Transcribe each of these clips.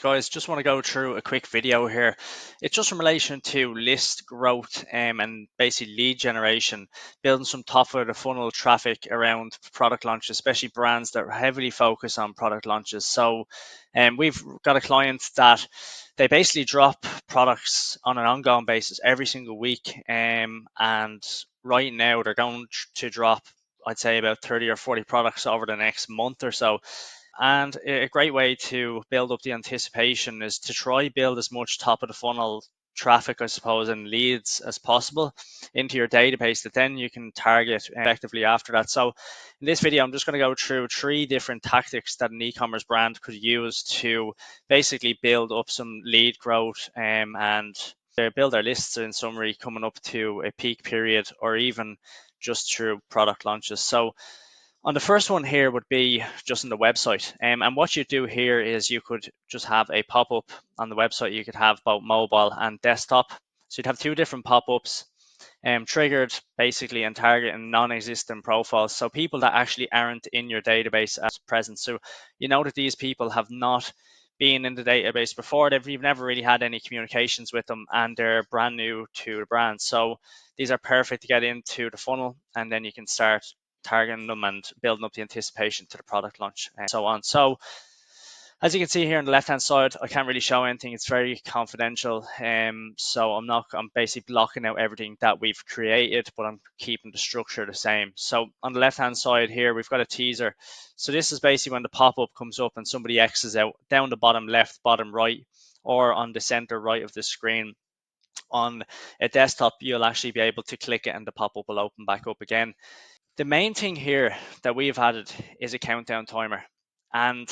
Guys, just want to go through a quick video here. It's just in relation to list growth and basically lead generation, building some top of the funnel traffic around product launches, especially brands that heavily focus on product launches. So we've got a client that they basically drop products on an ongoing basis every single week. And right now they're going to drop, I'd say, about 30 or 40 products over the next month or so. And a great way to build up the anticipation is to try build as much top of the funnel traffic, I suppose, and leads as possible into your database that then you can target effectively after that. So in this video, I'm just going to go through 3 different tactics that an e-commerce brand could use to basically build up some lead growth and they build their lists in summary coming up to a peak period or even just through product launches. So on the first one here would be just on the website. And what you do here is you could just have a pop-up on the website. You could have both mobile and desktop. So you'd have 2 different pop-ups triggered basically and targeting non-existent profiles. So people that actually aren't in your database at present. So you know that these people have not been in the database before. You've never really had any communications with them and they're brand new to the brand. So these are perfect to get into the funnel and then you can start targeting them and building up the anticipation to the product launch and so on. So as you can see here on the left hand side, I can't really show anything. It's very confidential. So I'm basically blocking out everything that we've created, but I'm keeping the structure the same. So on the left hand side here, we've got a teaser. So this is basically when the pop-up comes up and somebody X's out down the bottom left, bottom right, or on the center right of the screen. On a desktop, you'll actually be able to click it and the pop-up will open back up again. The main thing here that we've added is a countdown timer, and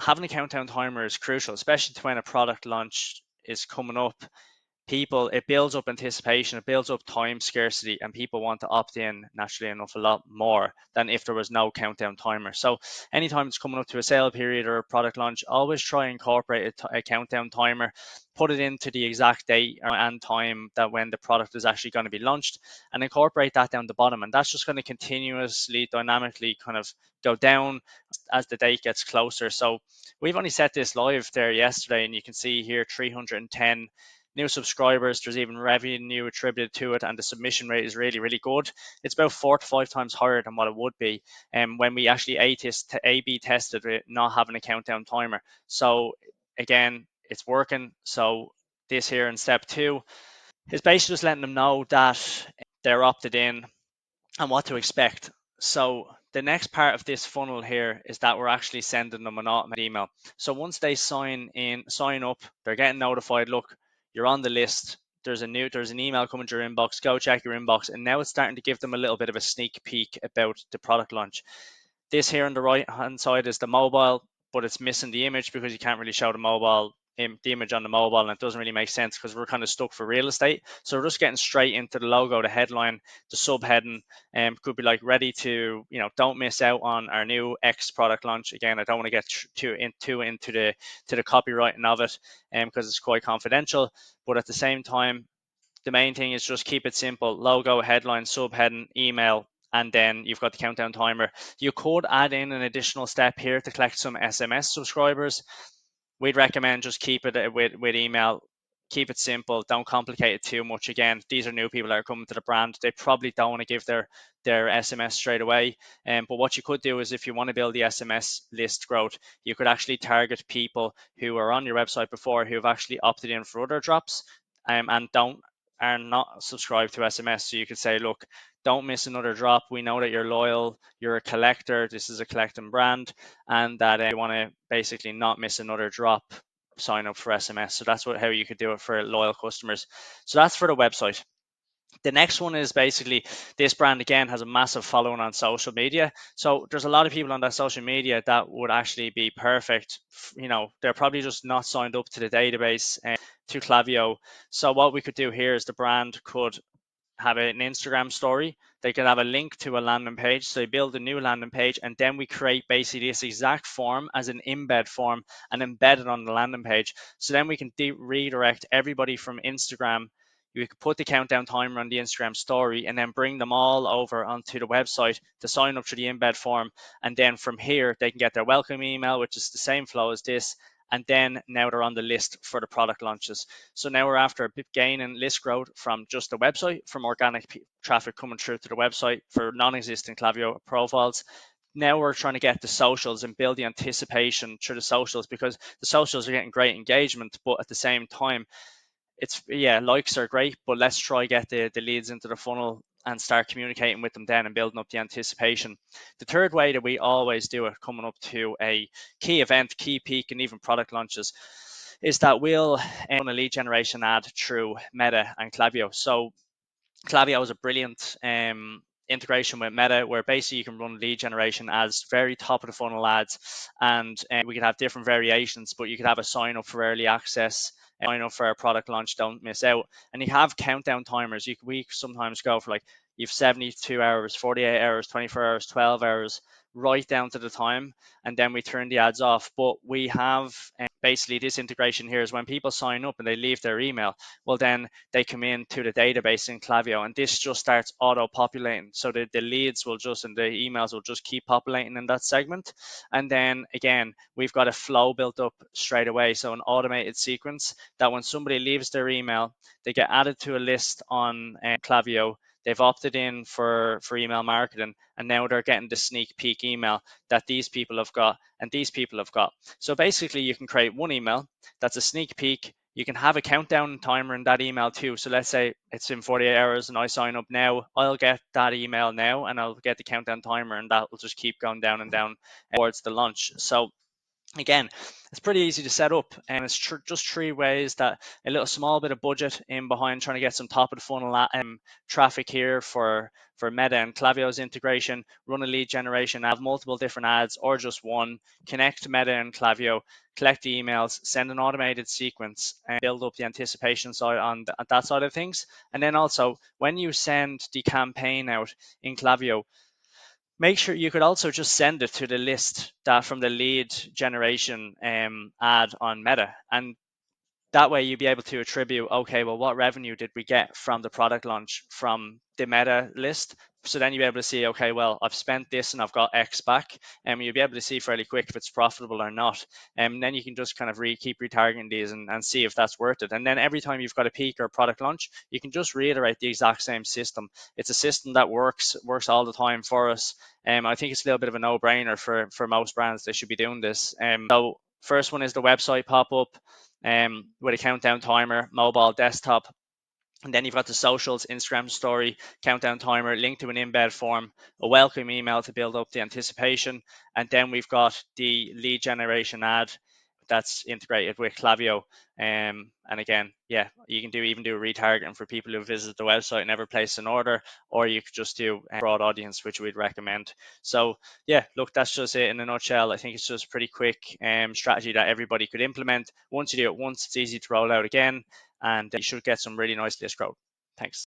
having a countdown timer is crucial, especially when a product launch is coming up. It builds up anticipation, it builds up time scarcity, and people want to opt in naturally enough a lot more than if there was no countdown timer. So anytime it's coming up to a sale period or a product launch, always try and incorporate a countdown timer, put it into the exact date and time that when the product is actually going to be launched, and incorporate that down the bottom. And that's just going to continuously dynamically kind of go down as the date gets closer. So we've only set this live there yesterday, and you can see here 310 new subscribers. There's even revenue attributed to it, and the submission rate is really, really good. It's about 4 to 5 times higher than what it would be when we actually A/B tested it, not having a countdown timer. So again, it's working. So this here in step 2 is basically just letting them know that they're opted in and what to expect. So the next part of this funnel here is that we're actually sending them an automated email. So once they sign up, they're getting notified, look, you're on the list. There's an email coming to your inbox. Go check your inbox. And now it's starting to give them a little bit of a sneak peek about the product launch. This here on the right hand side is the mobile, but it's missing the image because you can't really show the image on the mobile, and it doesn't really make sense because we're kind of stuck for real estate. So we're just getting straight into the logo, the headline, the subheading, could be like ready to, don't miss out on our new X product launch. Again, I don't want to get too into the copywriting of it because it's quite confidential, but at the same time, the main thing is just keep it simple: logo, headline, subheading, email, and then you've got the countdown timer. You could add in an additional step here to collect some SMS subscribers. We'd recommend just keep it with email. Keep it simple. Don't complicate it too much. Again, these are new people that are coming to the brand. They probably don't want to give their SMS straight away. But what you could do is, if you want to build the SMS list growth, you could actually target people who are on your website before, who have actually opted in for other drops and are not subscribed to SMS. So you could say, look, don't miss another drop. We know that you're loyal, you're a collector, this is a collecting brand, and that you want to basically not miss another drop, sign up for SMS. So that's how you could do it for loyal customers. So that's for the website. The next one is basically, this brand again has a massive following on social media. So there's a lot of people on that social media that would actually be perfect. They're probably just not signed up to the database to Klaviyo. So what we could do here is the brand could have an Instagram story. They could have a link to a landing page. So they build a new landing page, and then we create basically this exact form as an embed form and embed it on the landing page. So then we can redirect everybody from Instagram. You could put the countdown timer on the Instagram story and then bring them all over onto the website to sign up to the embed form. And then from here, they can get their welcome email, which is the same flow as this. and then now they're on the list for the product launches. So now we're after a big gain in list growth from just the website, from organic traffic coming through to the website for non-existing Klaviyo profiles. Now we're trying to get the socials and build the anticipation through the socials, because the socials are getting great engagement, but at the same time, it's, yeah, likes are great, but let's try get the leads into the funnel and start communicating with them then and building up the anticipation. The third way that we always do it coming up to a key event, key peak, and even product launches is that we'll run a lead generation ad through Meta and Klaviyo. So Klaviyo is a brilliant integration with Meta, where basically you can run lead generation as very top of the funnel ads, and we can have different variations, but you could have a sign up for early access, sign up for our product launch, don't miss out, and you have countdown timers. We sometimes go for, like, you've 72 hours, 48 hours, 24 hours, 12 hours, right down to the time, and then we turn the ads off. But we have basically this integration here is when people sign up and they leave their email, well, then they come into the database in Klaviyo, and this just starts auto-populating. So the leads will just, and the emails will just keep populating in that segment. And then again, we've got a flow built up straight away. So an automated sequence that when somebody leaves their email, they get added to a list on Klaviyo. They've opted in for email marketing, and now they're getting the sneak peek email that these people have got and these people have got. So basically, you can create one email that's a sneak peek. You can have a countdown timer in that email too. So let's say it's in 48 hours and I sign up now, I'll get that email now and I'll get the countdown timer, and that will just keep going down and down towards the launch. So again, it's pretty easy to set up, and it's just three ways that a little small bit of budget in behind trying to get some top of the funnel traffic here for Meta and Klaviyo's integration, run a lead generation, have multiple different ads or just one, connect to Meta and Klaviyo, collect the emails, send an automated sequence, and build up the anticipation side on that side of things. And then also, when you send the campaign out in Klaviyo, make sure you could also just send it to the list that from the lead generation ad on Meta, and that way you'll be able to attribute, okay, well, what revenue did we get from the product launch from the Meta list? So then you'll be able to see, okay, well, I've spent this and I've got X back, and you'll be able to see fairly quick if it's profitable or not. And then you can just kind of keep retargeting these and see if that's worth it. And then every time you've got a peak or a product launch, you can just reiterate the exact same system. It's a system that works all the time for us. I think it's a little bit of a no-brainer for most brands. They should be doing this. So first one is the website pop-up with a countdown timer, mobile, desktop. And then you've got the socials, Instagram story, countdown timer, link to an embed form, a welcome email to build up the anticipation. And then we've got the lead generation ad that's integrated with Klaviyo. And again, yeah, you can even do a retargeting for people who visit the website and never place an order, or you could just do a broad audience, which we'd recommend. So yeah, look, that's just it in a nutshell. I think it's just a pretty quick strategy that everybody could implement. Once you do it once, it's easy to roll out again, and you should get some really nice list growth. Thanks.